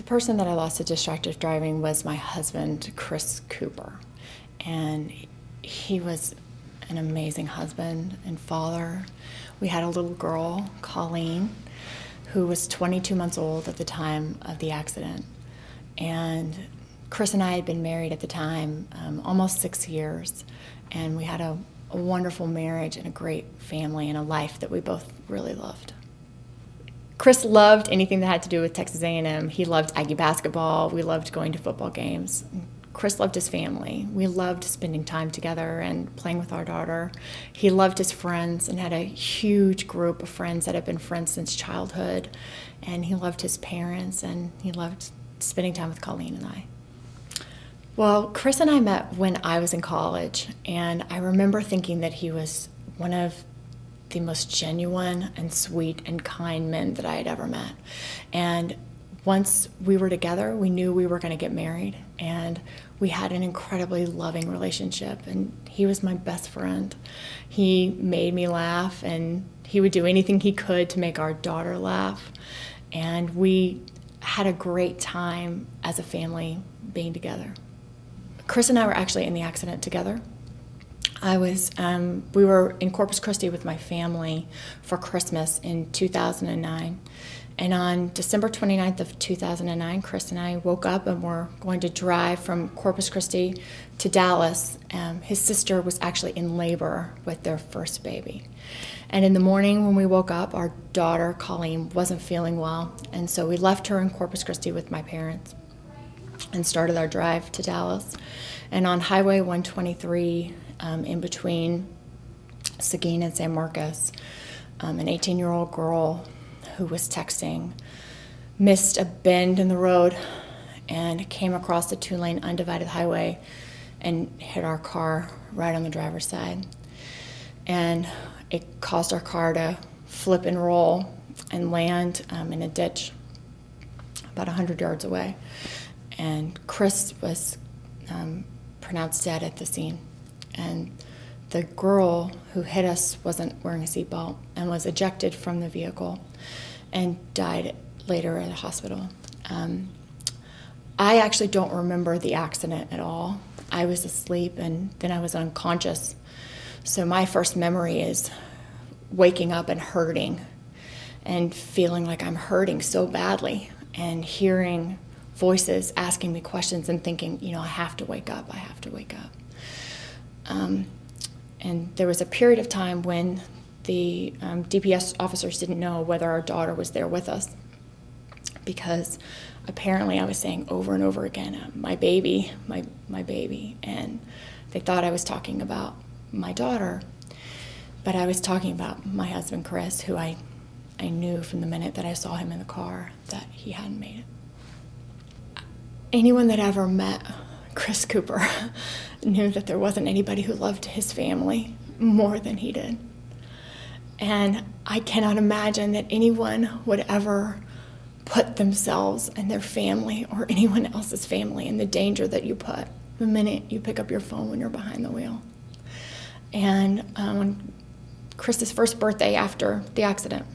person that I lost to distracted driving was my husband, Chris Cooper. And he was an amazing husband and father. We had a little girl, Colleen, who was 22 months old at the time of the accident. And Chris and I had been married at the time almost 6 years, and we had a wonderful marriage and a great family and a life that we both really loved. Chris loved anything that had to do with Texas A&M. He loved Aggie basketball. We loved going to football games. Chris loved his family. We loved spending time together and playing with our daughter. He loved his friends and had a huge group of friends that had been friends since childhood. And he loved his parents, and he loved spending time with Colleen and I. Well, Chris and I met when I was in college, and I remember thinking that he was one of the most genuine and sweet and kind men that I had ever met. And once we were together, we knew we were going to get married, and we had an incredibly loving relationship, and he was my best friend. He made me laugh, and he would do anything he could to make our daughter laugh, and we had a great time as a family being together. Chris and I were actually in the accident together. We were in Corpus Christi with my family for Christmas in 2009. And on December 29th of 2009, Chris and I woke up and were going to drive from Corpus Christi to Dallas. His sister was actually in labor with their first baby. And in the morning when we woke up, our daughter, Colleen, wasn't feeling well. And so we left her in Corpus Christi with my parents and started our drive to Dallas. And on Highway 123, in between Seguin and San Marcos, an 18-year-old girl who was texting missed a bend in the road and came across the 2-lane undivided highway and hit our car right on the driver's side. And it caused our car to flip and roll and land in a ditch about 100 yards away. And Chris was pronounced dead at the scene. And the girl who hit us wasn't wearing a seatbelt and was ejected from the vehicle and died later at a hospital. I actually don't remember the accident at all. I was asleep and then I was unconscious. So my first memory is waking up and hurting and feeling like I'm hurting so badly and hearing voices asking me questions and thinking, I have to wake up, I have to wake up. And there was a period of time when the DPS officers didn't know whether our daughter was there with us, because apparently I was saying over and over again, my baby, my baby, and they thought I was talking about my daughter, but I was talking about my husband, Chris, who I knew from the minute that I saw him in the car that he hadn't made it. Anyone that ever met Chris Cooper knew that there wasn't anybody who loved his family more than he did. And I cannot imagine that anyone would ever put themselves and their family or anyone else's family in the danger that you put the minute you pick up your phone when you're behind the wheel. And on Chris's first birthday after the accident,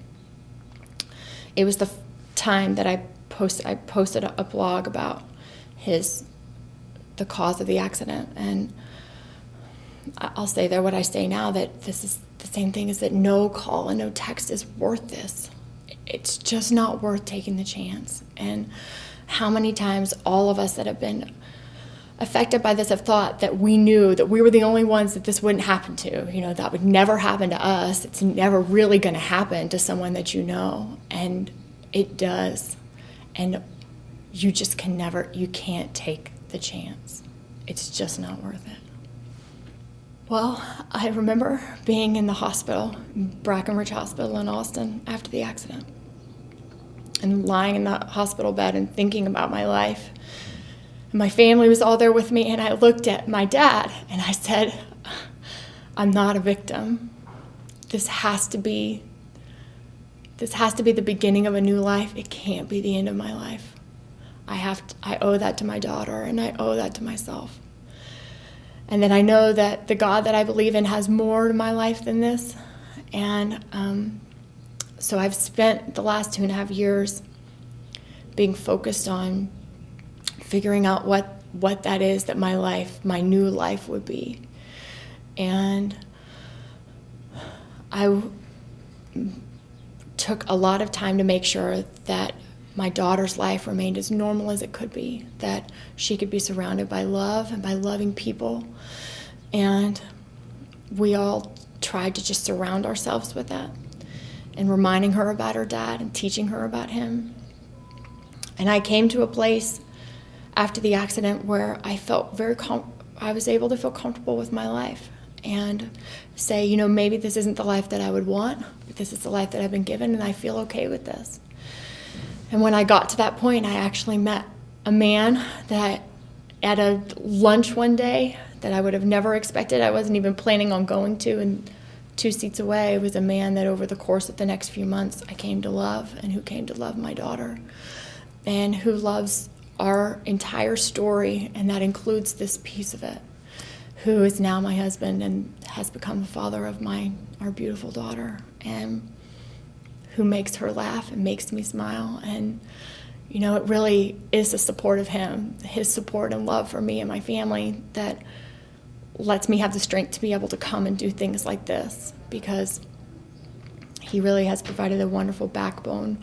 it was the time that I posted a blog about the cause of the accident. And I'll say there what I say now, that this is the same thing, is that no call and no text is worth this. It's just not worth taking the chance. And how many times all of us that have been affected by this have thought that we knew that we were the only ones that this wouldn't happen to. That would never happen to us. It's never really going to happen to someone that you know. And it does. And you just you can't take the chance. It's just not worth it. Well, I remember being in the hospital, Brackenridge Hospital in Austin, after the accident, and lying in the hospital bed and thinking about my life. And my family was all there with me, and I looked at my dad and I said, I'm not a victim. This has to be the beginning of a new life. It can't be the end of my life. I owe that to my daughter, and I owe that to myself. And then I know that the God that I believe in has more to my life than this. And so I've spent the last 2.5 years being focused on figuring out what that is that my new life would be. And I took a lot of time to make sure that my daughter's life remained as normal as it could be, that she could be surrounded by love and by loving people. And we all tried to just surround ourselves with that, and reminding her about her dad and teaching her about him. And I came to a place after the accident where I felt I was able to feel comfortable with my life and say, maybe this isn't the life that I would want, but this is the life that I've been given, and I feel okay with this. And when I got to that point, I actually met a man that at a lunch one day that I would have never expected. I wasn't even planning on going to, and 2 seats away was a man that over the course of the next few months I came to love, and who came to love my daughter, and who loves our entire story, and that includes this piece of it, who is now my husband and has become the father of our beautiful daughter, and who makes her laugh and makes me smile. And it really is the support of him, his support and love for me and my family, that lets me have the strength to be able to come and do things like this, because he really has provided a wonderful backbone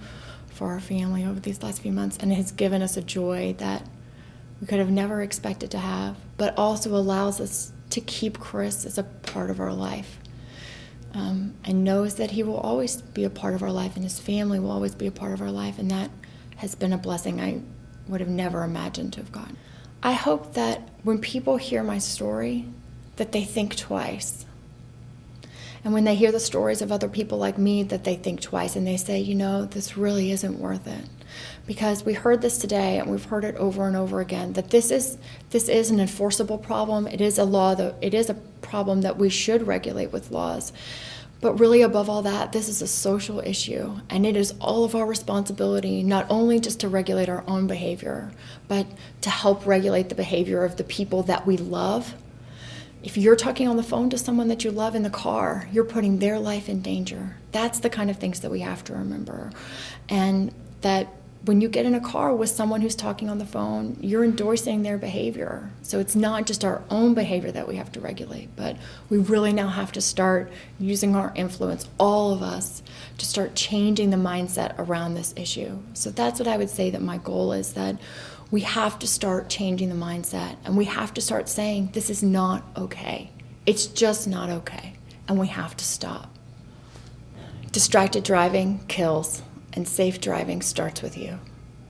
for our family over these last few months, and has given us a joy that we could have never expected to have, but also allows us to keep Chris as a part of our life, and knows that he will always be a part of our life, and his family will always be a part of our life, and that has been a blessing I would have never imagined to have gotten. I hope that when people hear my story, that they think twice. And when they hear the stories of other people like me, that they think twice and they say, this really isn't worth it. Because we heard this today, and we've heard it over and over again, that this is an enforceable problem. It is a problem that we should regulate with laws. But really, above all that, this is a social issue, and it is all of our responsibility, not only just to regulate our own behavior, but to help regulate the behavior of the people that we love. If you're talking on the phone to someone that you love in the car, you're putting their life in danger. That's the kind of things that we have to remember. And that when you get in a car with someone who's talking on the phone, you're endorsing their behavior. So it's not just our own behavior that we have to regulate, but we really now have to start using our influence, all of us, to start changing the mindset around this issue. So that's what I would say that my goal is, that we have to start changing the mindset, and we have to start saying, this is not okay. It's just not okay, and we have to stop. Distracted driving kills, and safe driving starts with you.